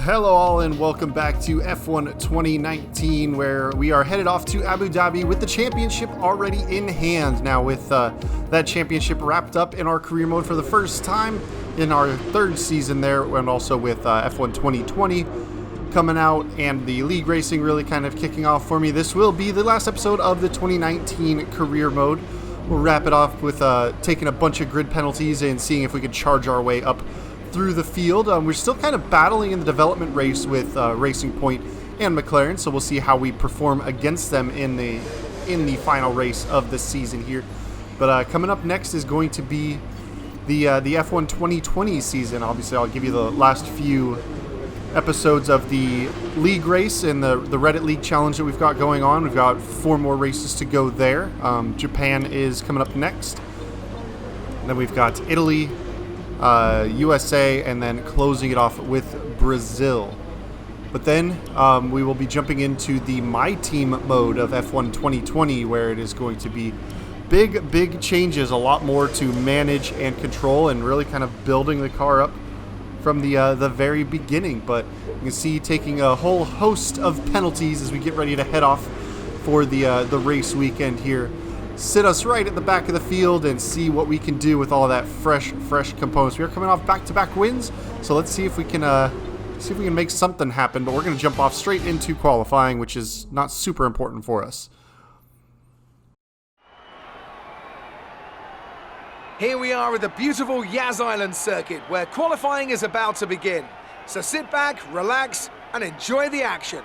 Hello all and welcome back to F1 2019, where we are headed off to Abu Dhabi with the championship already in hand. Now with that championship wrapped up in our career mode for the first time in our third season there, and also with F1 2020 coming out and the league racing really kind of kicking off for me, this will be the last episode of the 2019 career mode. We'll wrap it off with taking a bunch of grid penalties and seeing if we could charge our way up through the field. We're still kind of battling in the development race with Racing Point and McLaren, so we'll see how we perform against them in the final race of the season here. But coming up next is going to be the F1 2020 season. Obviously, I'll give you the last few episodes of the league race and the Reddit League Challenge that we've got going on. We've got 4 more races to go there. Japan is coming up next. And then we've got Italy, USA, and then closing it off with Brazil. But then we will be jumping into the My Team mode of F1 2020, where it is going to be big changes, a lot more to manage and control, and really kind of building the car up from the very beginning. But you can see taking a whole host of penalties as we get ready to head off for the race weekend here. Sit us right at the back of the field and see what we can do with all that fresh components. We are coming off back-to-back wins, so let's see if we can make something happen. But we're going to jump off straight into qualifying, which is not super important for us. Here we are at the beautiful Yas Island circuit, where qualifying is about to begin. So sit back, relax, and enjoy the action.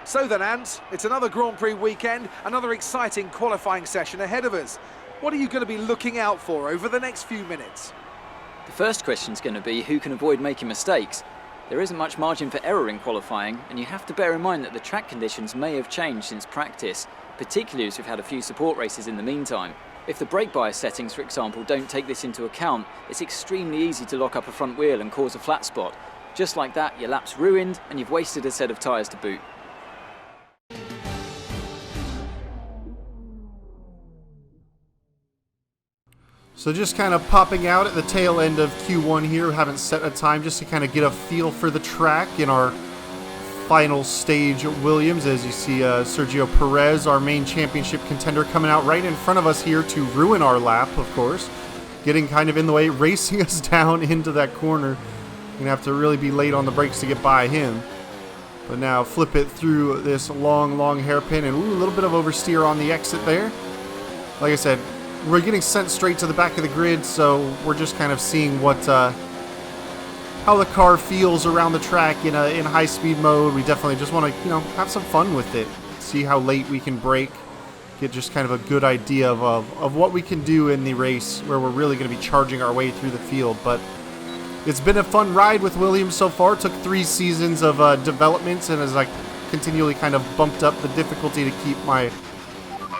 So then, Ant, it's another Grand Prix weekend, another exciting qualifying session ahead of us. What are you going to be looking out for over the next few minutes? The first question is going to be who can avoid making mistakes. There isn't much margin for error in qualifying, and you have to bear in mind that the track conditions may have changed since practice, particularly as we've had a few support races in the meantime. If the brake bias settings, for example, don't take this into account, it's extremely easy to lock up a front wheel and cause a flat spot. Just like that, your lap's ruined, and you've wasted a set of tyres to boot. So just kind of popping out at the tail end of Q1 here. We haven't set a time just to kind of get a feel for the track in our final stage at Williams. As you see Sergio Perez, our main championship contender, coming out right in front of us here to ruin our lap, of course. Getting kind of in the way, racing us down into that corner. We're going to have to really be late on the brakes to get by him. But now flip it through this long hairpin, and a little bit of oversteer on the exit there. Like I said, we're getting sent straight to the back of the grid, so we're just kind of seeing what how the car feels around the track in high-speed mode. We definitely just want to have some fun with it, see how late we can brake, get just kind of a good idea of what we can do in the race, where we're really going to be charging our way through the field. But it's been a fun ride with Williams so far. It took 3 seasons of development, and as I continually kind of bumped up the difficulty to keep my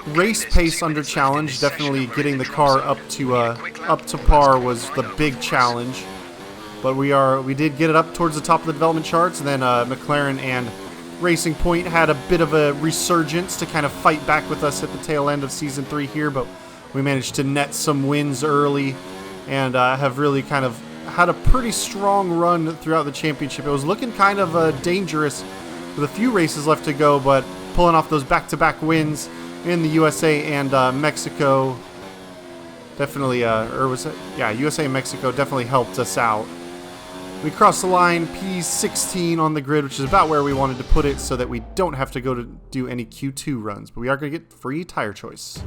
race pace under challenge. Definitely getting the car up to par was the big challenge, but we did get it up towards the top of the development charts. And then McLaren and Racing Point had a bit of a resurgence to kind of fight back with us at the tail end of season 3 here, but we managed to net some wins early and have really kind of had a pretty strong run throughout the championship. It was looking kind of dangerous with a few races left to go, but pulling off those back-to-back wins in the USA and Mexico definitely, USA and Mexico definitely helped us out. We crossed the line P16 on the grid, which is about where we wanted to put it so that we don't have to go to do any Q2 runs, but we are going to get free tire choice.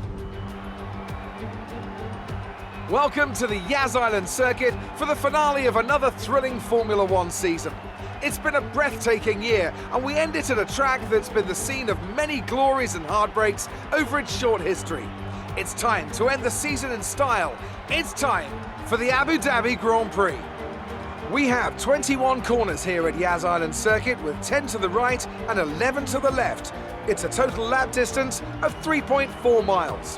Welcome to the Yas Island circuit for the finale of another thrilling Formula One season. It's been a breathtaking year, and we end it at a track that's been the scene of many glories and heartbreaks over its short history. It's time to end the season in style. It's time for the Abu Dhabi Grand Prix. We have 21 corners here at Yas Island circuit, with 10 to the right and 11 to the left. It's a total lap distance of 3.4 miles.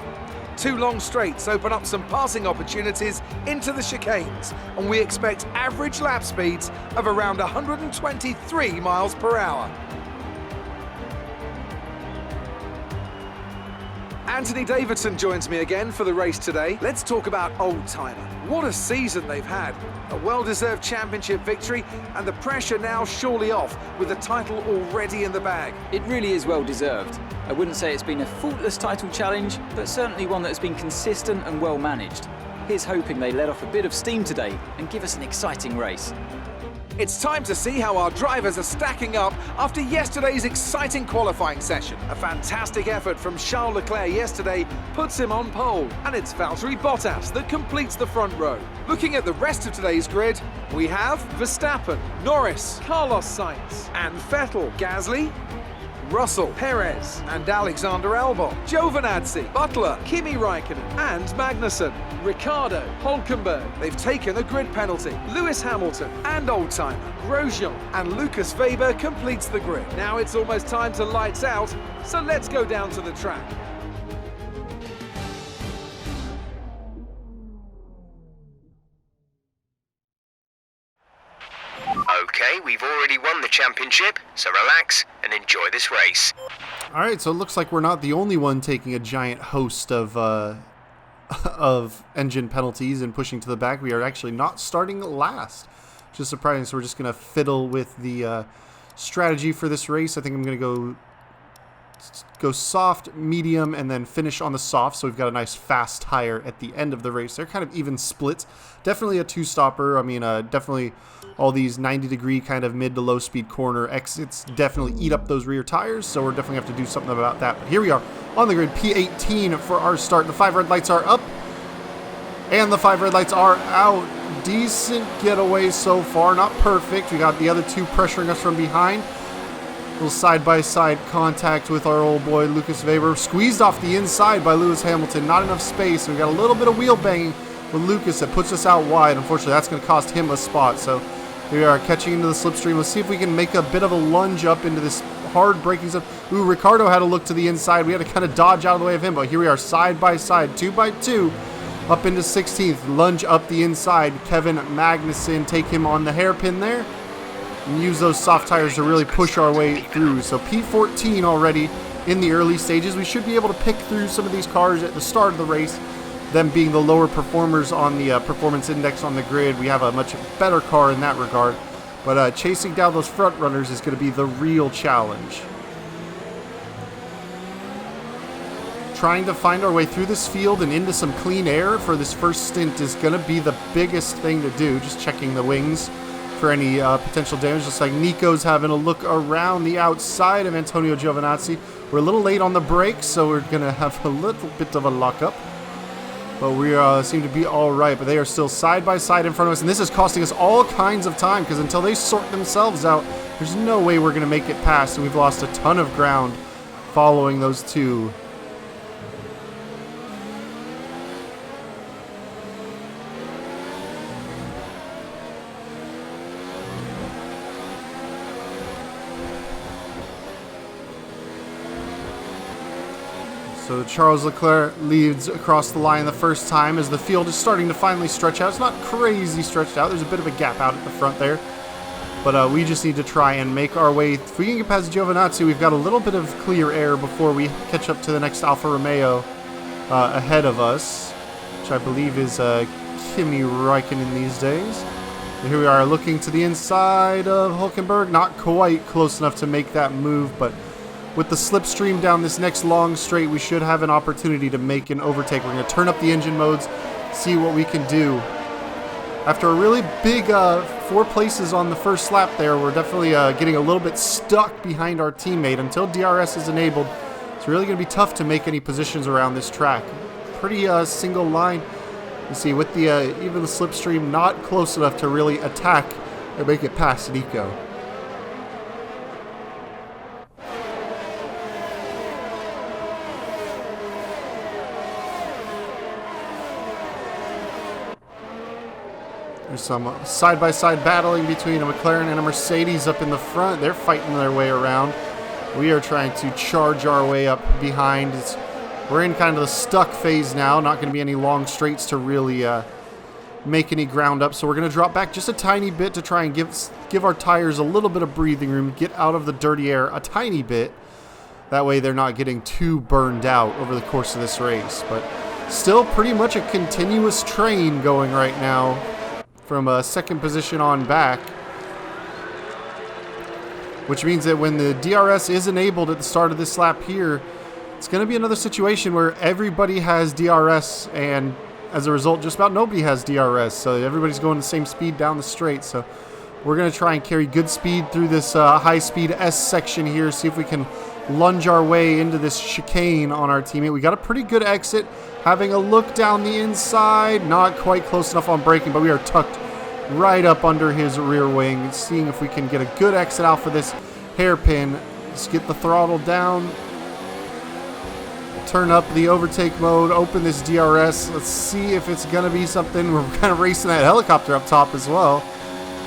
2 long straights open up some passing opportunities into the chicanes, and we expect average lap speeds of around 123 miles per hour. Anthony Davidson joins me again for the race today. Let's talk about Old Timer. What a season they've had. A well-deserved championship victory, and the pressure now surely off with the title already in the bag. It really is well deserved. I wouldn't say it's been a faultless title challenge, but certainly one that's been consistent and well managed. Here's hoping they let off a bit of steam today and give us an exciting race. It's time to see how our drivers are stacking up after yesterday's exciting qualifying session. A fantastic effort from Charles Leclerc yesterday puts him on pole, and it's Valtteri Bottas that completes the front row. Looking at the rest of today's grid, we have Verstappen, Norris, Carlos Sainz, and Vettel, Gasly, Russell, Perez, and Alexander Albon, Giovinazzi, Butler, Kimi Raikkonen, and Magnussen, Ricciardo, Hülkenberg. They've taken a grid penalty. Lewis Hamilton and old-timer Grosjean and Lucas Weber completes the grid. Now it's almost time to lights out, so let's go down to the track. Okay, we've already won the championship, so relax and enjoy this race. All right, so it looks like we're not the only one taking a giant host of engine penalties and pushing to the back. We are actually not starting last, which is surprising. So we're just going to fiddle with the strategy for this race. I think I'm going to go soft, medium, and then finish on the soft. So we've got a nice fast tire at the end of the race. They're kind of even split. Definitely a two-stopper. I mean, definitely all these 90-degree kind of mid to low-speed corner exits definitely eat up those rear tires. So we're definitely have to do something about that. But here we are on the grid, P18 for our start. The 5 red lights are up, and the 5 red lights are out. Decent getaway so far. Not perfect. We got the other two pressuring us from behind. Little side-by-side contact with our old boy Lucas Weber. Squeezed off the inside by Lewis Hamilton. Not enough space. And we got a little bit of wheel banging with Lucas that puts us out wide. Unfortunately, that's going to cost him a spot. So we are catching into the slipstream. Let's see if we can make a bit of a lunge up into this hard braking stuff. Ooh, Ricardo had to look to the inside. We had to kind of dodge out of the way of him. But here we are side-by-side, 2x2, up into 16th. Lunge up the inside. Kevin Magnussen, take him on the hairpin there. And use those soft tires to really push our way through. So P14 already in the early stages. We should be able to pick through some of these cars at the start of the race. Them being the lower performers on the performance index on the grid. We have a much better car in that regard. But chasing down those front runners is going to be the real challenge. Trying to find our way through this field and into some clean air for this first stint is going to be the biggest thing to do. Just checking the wings for any potential damage. Looks like Nico's having a look around the outside of Antonio Giovinazzi. We're a little late on the brakes, so we're going to have a little bit of a lockup. But we seem to be all right. But they are still side by side in front of us, and this is costing us all kinds of time because until they sort themselves out, there's no way we're going to make it past, and we've lost a ton of ground following those two. So Charles Leclerc leads across the line the first time as the field is starting to finally stretch out. It's not crazy stretched out. There's a bit of a gap out at the front there. But we just need to try and make our way. If we can get past Giovinazzi, we've got a little bit of clear air before we catch up to the next Alfa Romeo ahead of us, which I believe is Kimi Raikkonen these days. And here we are looking to the inside of Hülkenberg. Not quite close enough to make that move, but with the slipstream down this next long straight, we should have an opportunity to make an overtake. We're going to turn up the engine modes, see what we can do. After a really big 4 places on the first lap there, we're definitely getting a little bit stuck behind our teammate. Until DRS is enabled, it's really going to be tough to make any positions around this track. Pretty single line. You see, with the even the slipstream not close enough to really attack and make it past Nico. There's some side-by-side battling between a McLaren and a Mercedes up in the front. They're fighting their way around. We are trying to charge our way up behind. We're in kind of the stuck phase now. Not going to be any long straights to really make any ground up. So we're going to drop back just a tiny bit to try and give our tires a little bit of breathing room, get out of the dirty air a tiny bit. That way they're not getting too burned out over the course of this race. But still pretty much a continuous train going right now from a second position on back. Which means that when the DRS is enabled at the start of this lap here, it's going to be another situation where everybody has DRS, and as a result, just about nobody has DRS. So everybody's going the same speed down the straight. So we're going to try and carry good speed through this high-speed S section here, see if we can lunge our way into this chicane on our teammate. We got a pretty good exit. Having a look down the inside, not quite close enough on braking, but we are tucked right up under his rear wing, seeing if we can get a good exit out for this hairpin. Let's get the throttle down, turn up the overtake mode, open this DRS. Let's see if it's going to be something. We're kind of racing that helicopter up top as well.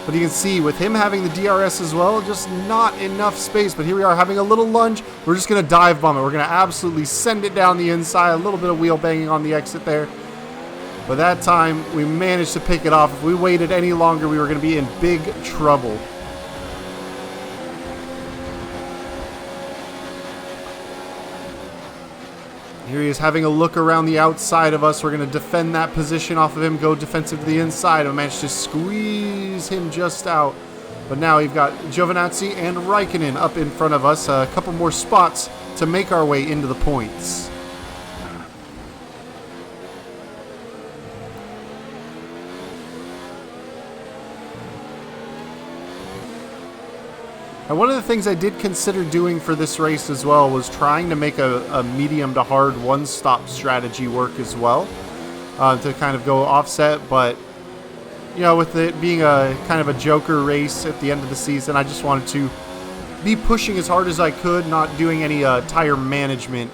But you can see with him having the DRS as well, just not enough space. But here we are having a little lunge. We're just going to dive bomb it. We're going to absolutely send it down the inside. A little bit of wheel banging on the exit there. But that time, we managed to pick it off. If we waited any longer, we were going to be in big trouble. Here he is having a look around the outside of us. We're going to defend that position off of him, go defensive to the inside, and manage to squeeze him just out. But now we've got Giovinazzi and Raikkonen up in front of us. A couple more spots to make our way into the points. And one of the things I did consider doing for this race as well was trying to make a medium to hard one-stop strategy work as well, to kind of go offset. But, you know, with it being a kind of a joker race at the end of the season, I just wanted to be pushing as hard as I could, not doing any tire management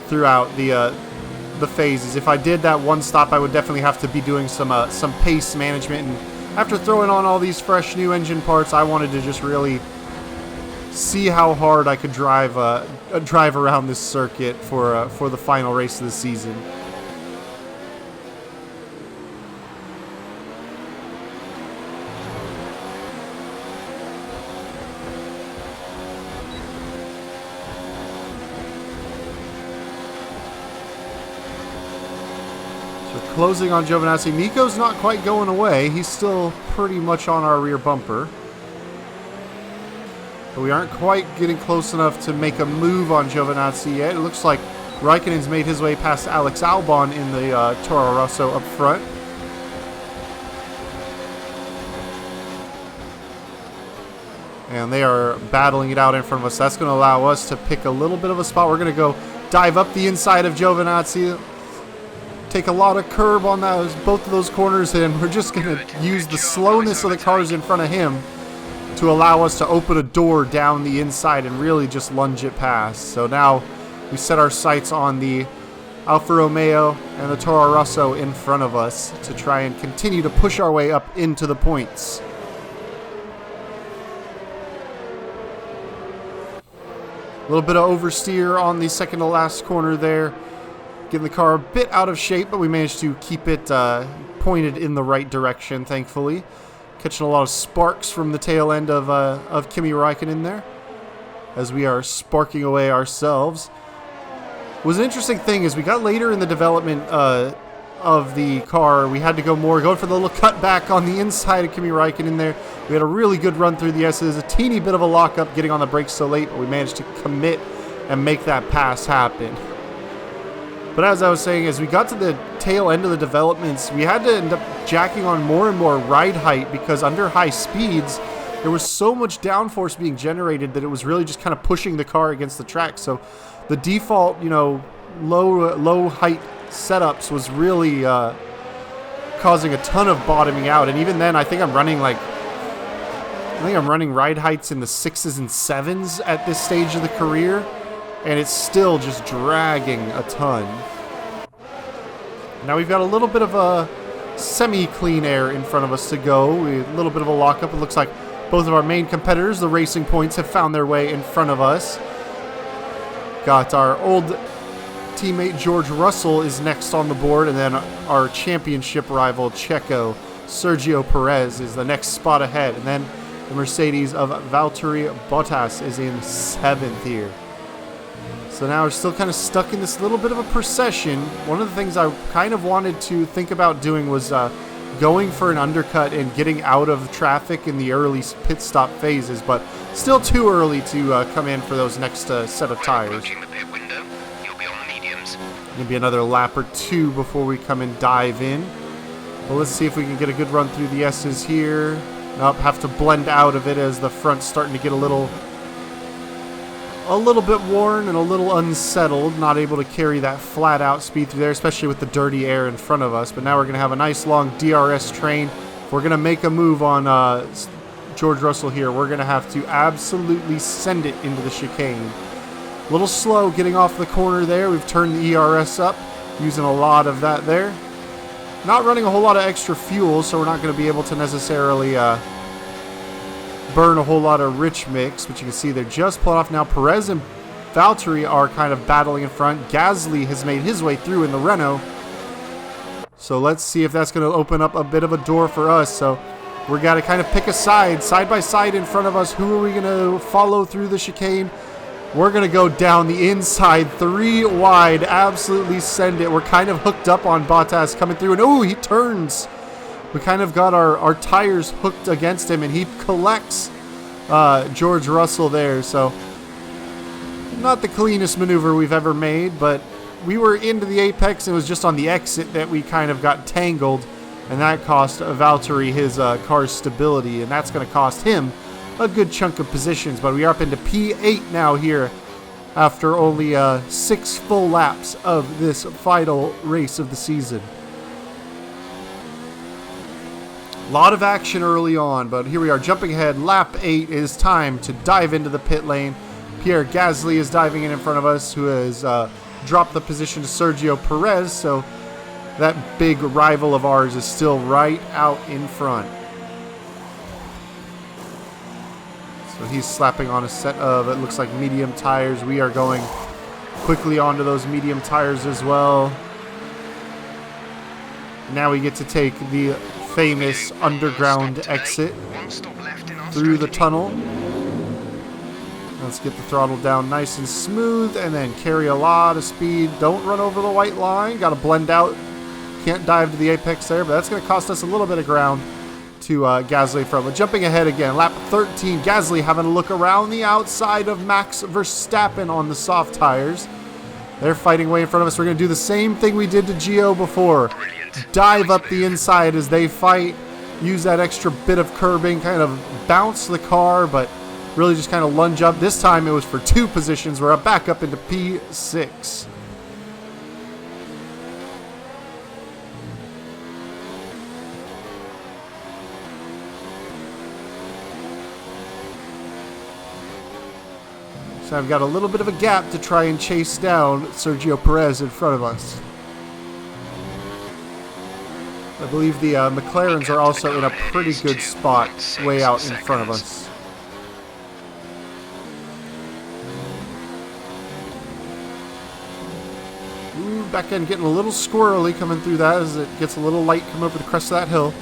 throughout the phases. If I did that one stop, I would definitely have to be doing some pace management. And after throwing on all these fresh new engine parts, I wanted to just really see how hard I could drive around this circuit for the final race of the season. So closing on Giovinazzi. Nico's not quite going away. He's still pretty much on our rear bumper. But we aren't quite getting close enough to make a move on Giovinazzi yet. It looks like Raikkonen's made his way past Alex Albon in the Toro Rosso up front. And they are battling it out in front of us. That's going to allow us to pick a little bit of a spot. We're going to go dive up the inside of Giovinazzi. Take a lot of curb on both of those corners, and we're just going to use the slowness of the cars in front of him to allow us to open a door down the inside and really just lunge it past. So now we set our sights on the Alfa Romeo and the Toro Rosso in front of us to try and continue to push our way up into the points. A little bit of oversteer on the second to last corner there. Getting the car a bit out of shape, but we managed to keep it pointed in the right direction, thankfully. Catching a lot of sparks from the tail end of Kimi Raikkonen there, as we are sparking away ourselves. What was an interesting thing is we got later in the development of the car, we had to go going for the little cutback on the inside of Kimi Raikkonen there. We had a really good run through the S's, a teeny bit of a lockup getting on the brakes so late, but we managed to commit and make that pass happen. But as I was saying, as we got to the tail end of the developments, we had to end up jacking on more and more ride height because under high speeds, there was so much downforce being generated that it was really just kind of pushing the car against the track. So the default, low height setups was really causing a ton of bottoming out. And even then, I think I'm running ride heights in the 6s and 7s at this stage of the career. And it's still just dragging a ton. Now we've got a little bit of a semi-clean air in front of us to go. A little bit of a lockup. It looks like both of our main competitors, the Racing Points, have found their way in front of us. Got our old teammate George Russell is next on the board, and then our championship rival Checo Sergio Perez is the next spot ahead. And then the Mercedes of Valtteri Bottas is in 7th here. So now we're still kind of stuck in this little bit of a procession. One of the things I kind of wanted to think about doing was going for an undercut and getting out of traffic in the early pit stop phases, but still too early to come in for those next set of tires. Approaching the pit window, you'll be on the mediums. Maybe another lap or two before we come and dive in. But let's see if we can get a good run through the S's here. Nope, have to blend out of it as the front's starting to get a little bit worn and a little unsettled. Not able to carry that flat out speed through there, especially with the dirty air in front of us. But now we're going to have a nice long DRS train. If we're going to make a move on George Russell here, we're going to have to absolutely send it into the chicane. A little slow getting off the corner there. We've turned the ERS up, using a lot of that there. Not running a whole lot of extra fuel, so we're not going to be able to necessarily burn a whole lot of rich mix, but you can see they're just pulling off now. Perez and Valtteri are kind of battling in front. Gasly has made his way through in the Renault. So let's see if that's going to open up a bit of a door for us. So we're got to kind of pick a side by side in front of us. Who are we going to follow through the chicane? We're going to go down the inside, 3 wide, absolutely send it. We're kind of hooked up on Bottas coming through, and oh, he turns. We kind of got our tires hooked against him, and he collects George Russell there. So not the cleanest maneuver we've ever made, but we were into the apex, and it was just on the exit that we kind of got tangled, and that cost Valtteri his car's stability, and that's going to cost him a good chunk of positions. But we are up into P8 now here after only 6 full laps of this final race of the season. A lot of action early on, but here we are jumping ahead. Lap 8 is time to dive into the pit lane. Pierre Gasly is diving in front of us, who has dropped the position to Sergio Perez, so that big rival of ours is still right out in front. So he's slapping on a set of, it looks like, medium tires. We are going quickly onto those medium tires as well. Now we get to take the famous underground exit through the tunnel. Let's get the throttle down nice and smooth and then carry a lot of speed. Don't run over the white line. Got to blend out. Can't dive to the apex there, but that's going to cost us a little bit of ground to Gasly from. But jumping ahead again, lap 13, Gasly having a look around the outside of Max Verstappen on the soft tires. They're fighting way in front of us. We're going to do the same thing we did to Gio before. Dive up the inside as they fight. Use that extra bit of curbing, kind of bounce the car, but really just kind of lunge up. This time it was for 2 positions. We're back up into P6. So I've got a little bit of a gap to try and chase down Sergio Perez in front of us. I believe the McLarens are also in a pretty good spot way out in front of us. Ooh, back end getting a little squirrely coming through that as it gets a little light coming over the crest of that hill.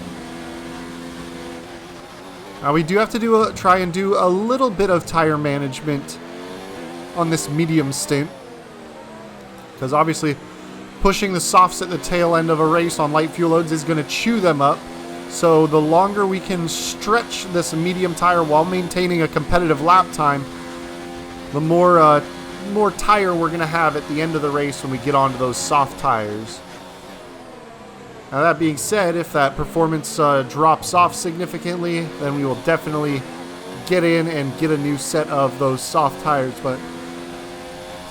Now we do have to try and do a little bit of tire management on this medium stint, because obviously pushing the softs at the tail end of a race on light fuel loads is going to chew them up. So the longer we can stretch this medium tire while maintaining a competitive lap time, the more tire we're going to have at the end of the race when we get onto those soft tires. Now that being said, if that performance drops off significantly, then we will definitely get in and get a new set of those soft tires. But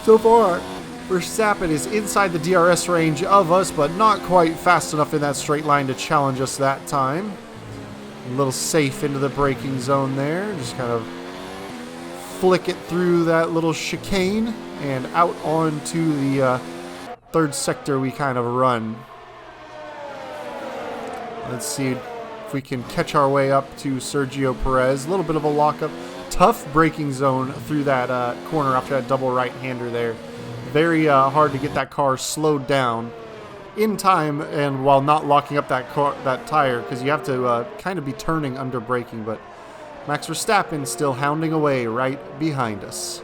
so far, Verstappen is inside the DRS range of us, but not quite fast enough in that straight line to challenge us that time. A little safe into the braking zone there. Just kind of flick it through that little chicane and out onto the third sector we kind of run. Let's see if we can catch our way up to Sergio Perez. A little bit of a lockup. Tough braking zone through that corner after that double right-hander there. Very hard to get that car slowed down in time and while not locking up that tire, because you have to kind of be turning under braking. But Max Verstappen still hounding away right behind us.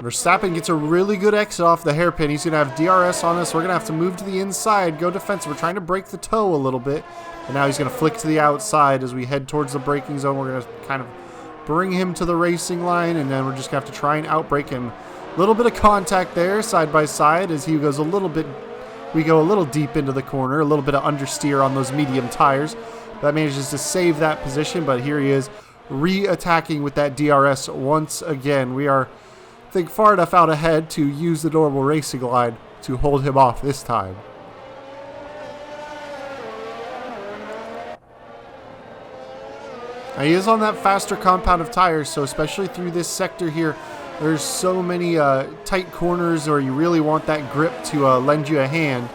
Verstappen gets a really good exit off the hairpin. He's going to have DRS on us. We're going to have to move to the inside, go defensive. We're trying to break the toe a little bit. And now he's going to flick to the outside as we head towards the braking zone. We're going to kind of bring him to the racing line, and then we're just going to have to try and outbrake him. A little bit of contact there, side by side, as he goes a little bit, we go a little deep into the corner, a little bit of understeer on those medium tires. That manages to save that position, but here he is re-attacking with that DRS once again. We are, I think, far enough out ahead to use the normal racing line to hold him off this time. Now, he is on that faster compound of tires, so especially through this sector here, there's so many tight corners where you really want that grip to lend you a hand.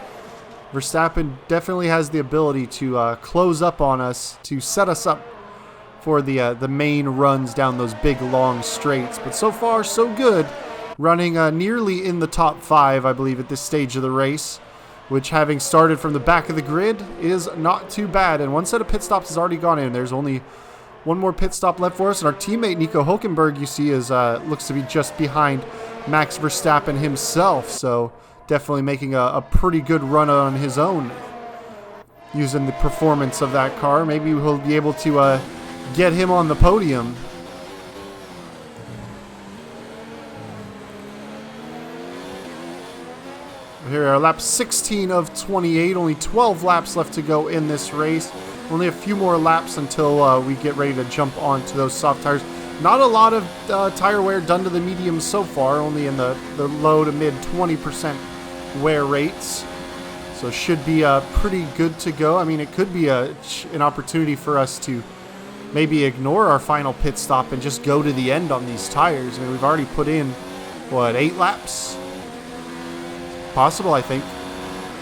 Verstappen definitely has the ability to close up on us, to set us up for the main runs down those big, long straights. But so far, so good. Running nearly in the top 5, I believe, at this stage of the race, which, having started from the back of the grid, is not too bad. And one set of pit stops has already gone in. There's only one more pit stop left for us, and our teammate Nico Hülkenberg, you see, is looks to be just behind Max Verstappen himself. So definitely making a pretty good run on his own, using the performance of that car. Maybe we'll be able to get him on the podium. Here are lap 16 of 28. Only 12 laps left to go in this race. Only a few more laps until we get ready to jump onto those soft tires. Not a lot of tire wear done to the mediums so far, only in the low to mid 20% wear rates. So should be pretty good to go. I mean, it could be an opportunity for us to maybe ignore our final pit stop and just go to the end on these tires. I mean, we've already put in, what, 8 laps? Possible, I think.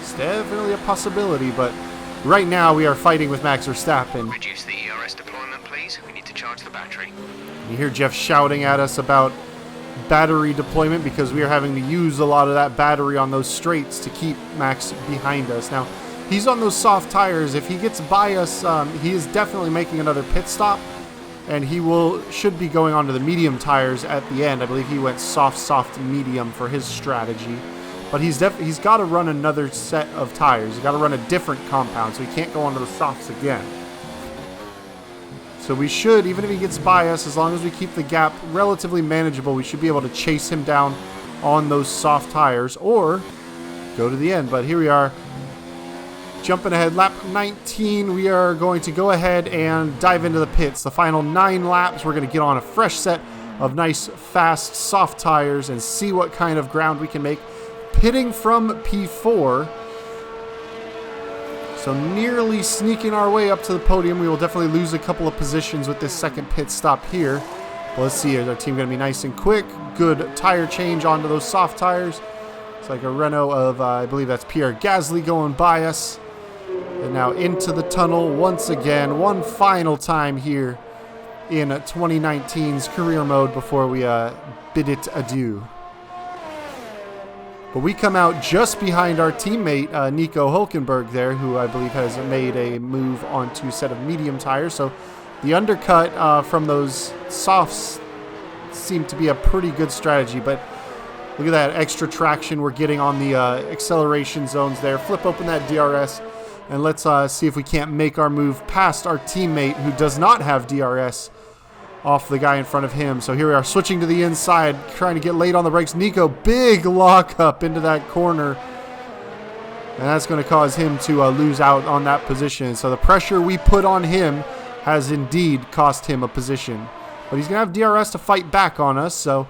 It's definitely a possibility, but right now, we are fighting with Max Verstappen. Reduce the ERS deployment, please. We need to charge the battery. You hear Jeff shouting at us about battery deployment because we are having to use a lot of that battery on those straights to keep Max behind us. Now, he's on those soft tires. If he gets by us, he is definitely making another pit stop, and he should be going on to the medium tires at the end. I believe he went soft, medium for his strategy. But he's got to run another set of tires. He's got to run a different compound, so he can't go onto the softs again. So we should, even if he gets by us, as long as we keep the gap relatively manageable, we should be able to chase him down on those soft tires or go to the end. But here we are, jumping ahead. Lap 19, we are going to go ahead and dive into the pits. The final 9 laps, we're going to get on a fresh set of nice, fast, soft tires and see what kind of ground we can make. Pitting from P4, so nearly sneaking our way up to the podium. We will definitely lose a couple of positions with this second pit stop here. But let's see, is our team going to be nice and quick? Good tire change onto those soft tires. It's like a Renault of, I believe that's Pierre Gasly going by us. And now into the tunnel once again, one final time here in 2019's career mode before we bid it adieu. But we come out just behind our teammate, Nico Hülkenberg there, who I believe has made a move onto a set of medium tires. So the undercut from those softs seemed to be a pretty good strategy. But look at that extra traction we're getting on the acceleration zones there. Flip open that DRS, and let's see if we can't make our move past our teammate who does not have DRS off the guy in front of him. So here we are switching to the inside, trying to get late on the brakes. Nico, big lockup into that corner. And that's going to cause him to lose out on that position. So the pressure we put on him has indeed cost him a position. But he's going to have DRS to fight back on us. So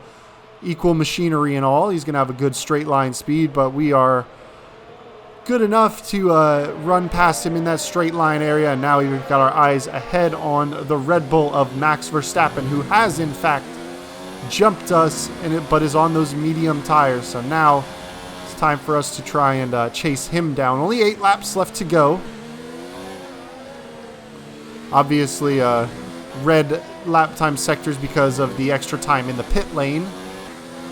equal machinery and all. He's going to have a good straight line speed. But we are good enough to run past him in that straight line area, and now we've got our eyes ahead on the Red Bull of Max Verstappen, who has in fact jumped us, but is on those medium tires. So now it's time for us to try and chase him down. Only 8 laps left to go. Obviously, red lap time sectors because of the extra time in the pit lane.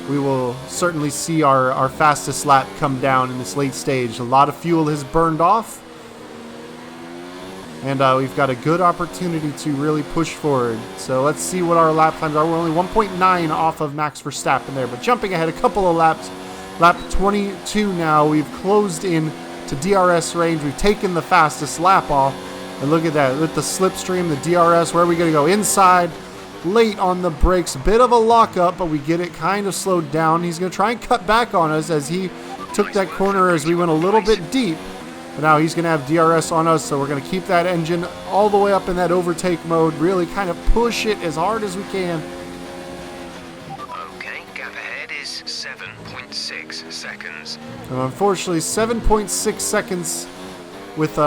We will certainly see our fastest lap come down in this late stage. A lot of fuel has burned off. And we've got a good opportunity to really push forward. So let's see what our lap times are. We're only 1.9 off of Max Verstappen there, but jumping ahead a couple of laps. Lap 22 now. We've closed in to DRS range. We've taken the fastest lap off. And look at that. With the slipstream, the DRS, where are we going to go? Inside, late on the brakes. Bit of a lockup, but we get it kind of slowed down. He's going to try and cut back on us as he took that corner as we went a little bit deep. But now he's going to have DRS on us, so we're going to keep that engine all the way up in that overtake mode. Really kind of push it as hard as we can. Okay, gap ahead is 7.6 seconds. And unfortunately, 7.6 seconds with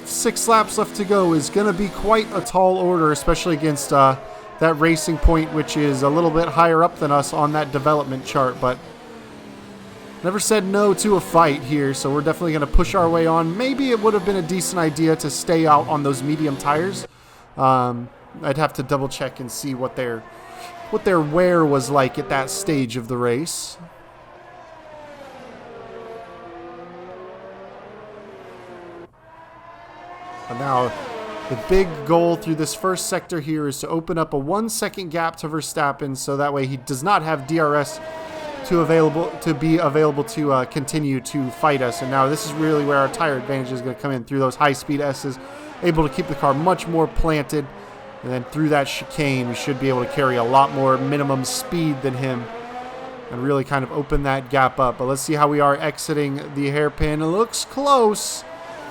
6 laps left to go is going to be quite a tall order, especially against that Racing Point, which is a little bit higher up than us on that development chart. But never said no to a fight here, so we're definitely going to push our way on. Maybe it would have been a decent idea to stay out on those medium tires. I'd have to double check and see what their wear was like at that stage of the race. And now the big goal through this first sector here is to open up a 1 second gap to Verstappen, so that way he does not have DRS to be available to continue to fight us. And now this is really where our tire advantage is going to come in, through those high-speed S's, able to keep the car much more planted. And then through that chicane, we should be able to carry a lot more minimum speed than him and really kind of open that gap up. But let's see how we are exiting the hairpin. It looks close.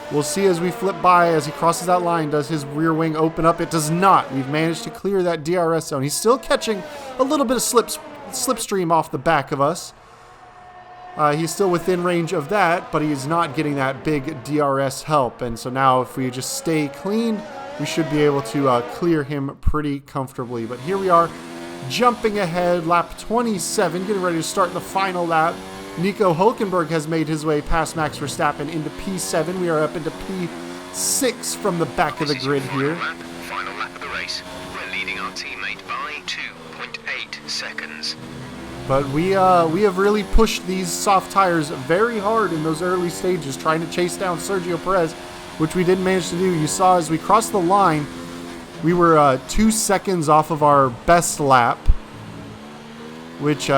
We'll see as we flip by, as he crosses that line. Does his rear wing open up? It does not. We've managed to clear that DRS zone. He's still catching a little bit of slipstream off the back of us. He's still within range of that, but he's not getting that big DRS help. And so now if we just stay clean, we should be able to clear him pretty comfortably. But here we are, jumping ahead, lap 27, getting ready to start the final lap. Nico Hülkenberg has made his way past Max Verstappen into P7. We are up into P6 from the back of the grid here. Final lap of the race. We're leading our teammate by 2.8 seconds. But we have really pushed these soft tires very hard in those early stages, trying to chase down Sergio Perez, which we didn't manage to do. You saw as we crossed the line, we were 2 seconds off of our best lap, which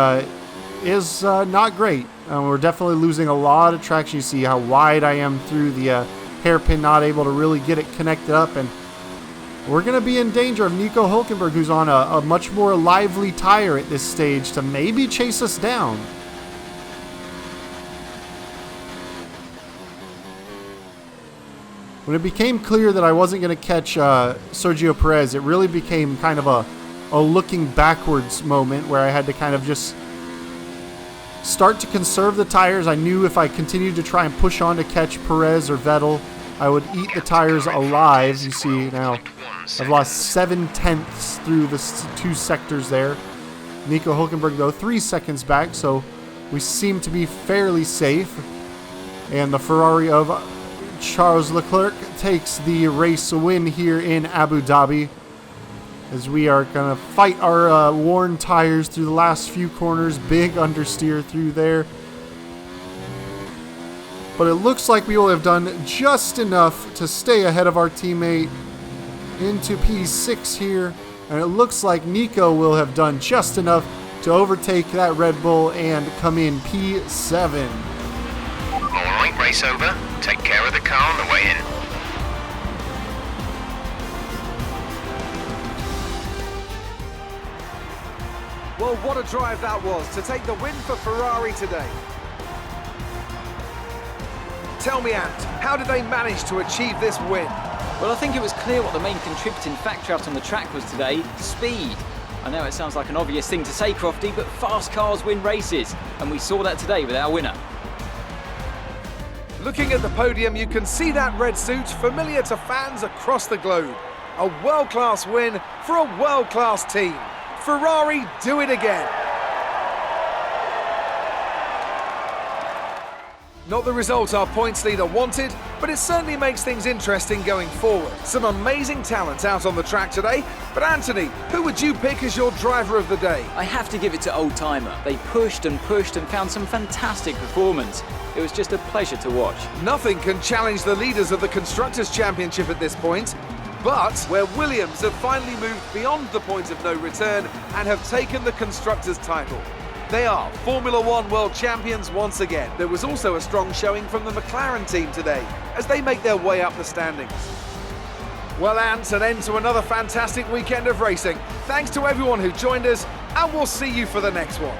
is not great. We're definitely losing a lot of traction. You see how wide I am through the hairpin, not able to really get it connected up. And we're going to be in danger of Nico Hülkenberg, who's on a much more lively tire at this stage, to maybe chase us down. When it became clear that I wasn't going to catch Sergio Perez, it really became kind of a looking backwards moment where I had to kind of just start to conserve the tires. I knew if I continued to try and push on to catch Perez or Vettel, I would eat the tires alive. You see now I've lost 7/10 through the 2 sectors there. Nico Hülkenberg, though, 3 seconds back, so we seem to be fairly safe. And the Ferrari of Charles Leclerc takes the race win here in Abu Dhabi, as we are going to fight our worn tires through the last few corners. Big understeer through there. But it looks like we will have done just enough to stay ahead of our teammate into P6 here. And it looks like Nico will have done just enough to overtake that Red Bull and come in P7. Alright, race over. Take care of the car on the way in. Well, what a drive that was to take the win for Ferrari today. Tell me, Ant, how did they manage to achieve this win? Well, I think it was clear what the main contributing factor out on the track was today: speed. I know it sounds like an obvious thing to say, Crofty, but fast cars win races, and we saw that today with our winner. Looking at the podium, you can see that red suit familiar to fans across the globe. A world-class win for a world-class team. Ferrari do it again. Not the result our points leader wanted, but it certainly makes things interesting going forward. Some amazing talent out on the track today, but Anthony, who would you pick as your driver of the day? I have to give it to Old Timer. They pushed and found some fantastic performance. It was just a pleasure to watch. Nothing can challenge the leaders of the Constructors' Championship at this point, but where Williams have finally moved beyond the point of no return and have taken the Constructors' title. They are Formula One World Champions once again. There was also a strong showing from the McLaren team today as they make their way up the standings. Well, Ant, an end to another fantastic weekend of racing. Thanks to everyone who joined us, and we'll see you for the next one.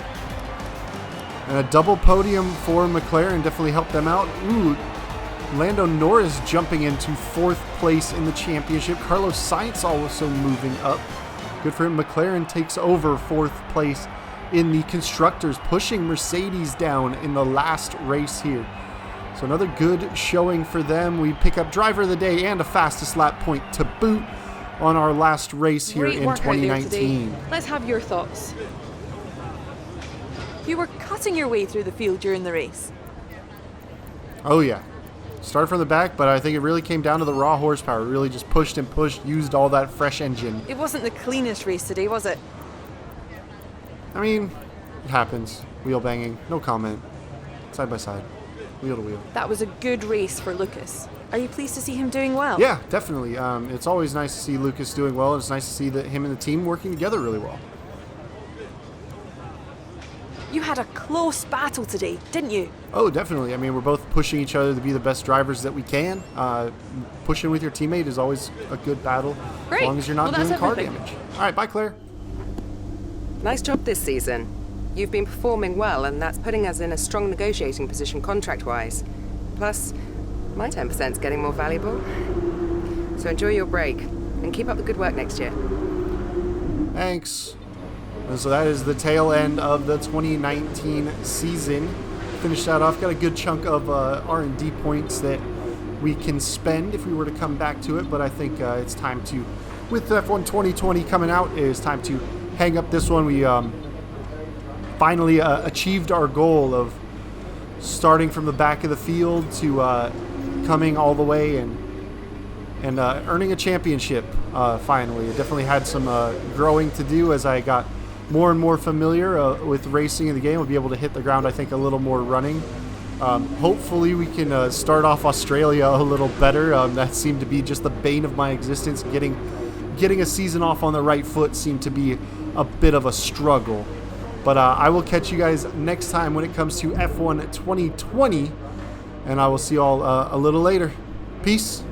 And a double podium for McLaren definitely helped them out. Ooh, Lando Norris jumping into 4th place in the championship. Carlos Sainz also moving up. Good for him. McLaren takes over 4th place in the Constructors, pushing Mercedes down in the last race here. So another good showing for them. We pick up driver of the day and a fastest lap point to boot on our last race here in 2019. Let's have your thoughts. You were cutting your way through the field during the race. Oh yeah. Started from the back, but I think it really came down to the raw horsepower. Really just pushed and pushed, used all that fresh engine. It wasn't the cleanest race today, was it? I mean, it happens. Wheel banging, no comment. Side by side, wheel to wheel. That was a good race for Lucas. Are you pleased to see him doing well? Yeah, definitely. It's always nice to see Lucas doing well, and it's nice to see him and the team working together really well. You had a close battle today, didn't you? Oh, definitely. I mean, we're both pushing each other to be the best drivers that we can. Pushing with your teammate is always a good battle, Great. as long as you're not Well, doing that's car everything. damage. All right, bye, Claire. Nice job this season. You've been performing well, and that's putting us in a strong negotiating position contract-wise. Plus, my 10%'s getting more valuable. So enjoy your break, and keep up the good work next year. Thanks. And so that is the tail end of the 2019 season. Finished that off. Got a good chunk of R&D points that we can spend if we were to come back to it. But I think it's time to, with F1 2020 coming out, it is time to hang up this one. We finally achieved our goal of starting from the back of the field to coming all the way and earning a championship finally. It definitely had some growing to do as I got more and more familiar with racing in the game. We'll be able to hit the ground, I think, a little more running. Hopefully we can start off Australia a little better. That seemed to be just the bane of my existence. Getting a season off on the right foot seemed to be a bit of a struggle. But I will catch you guys next time when it comes to F1 2020, and I will see you all a little later. Peace.